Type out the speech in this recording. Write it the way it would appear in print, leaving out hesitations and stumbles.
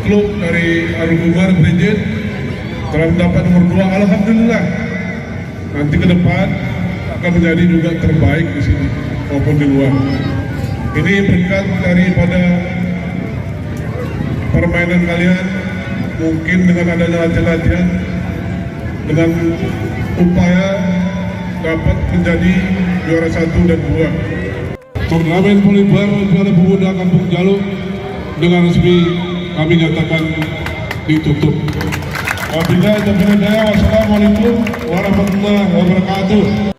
klub dari Arugumar Bridget telah mendapat nomor 2. Alhamdulillah, nanti ke depan akan menjadi juga terbaik di sini maupun di luar. Ini berkat daripada permainan kalian, mungkin dengan adanya latihan-latihan, dengan upaya dapat menjadi juara 1 dan 2. Turnamen volleyball Piala Pemuda Kampung Jaluk dengan resmi kami nyatakan ditutup. Wabillahi taufiq wal hidayah. Wassalamualaikum warahmatullahi wabarakatuh.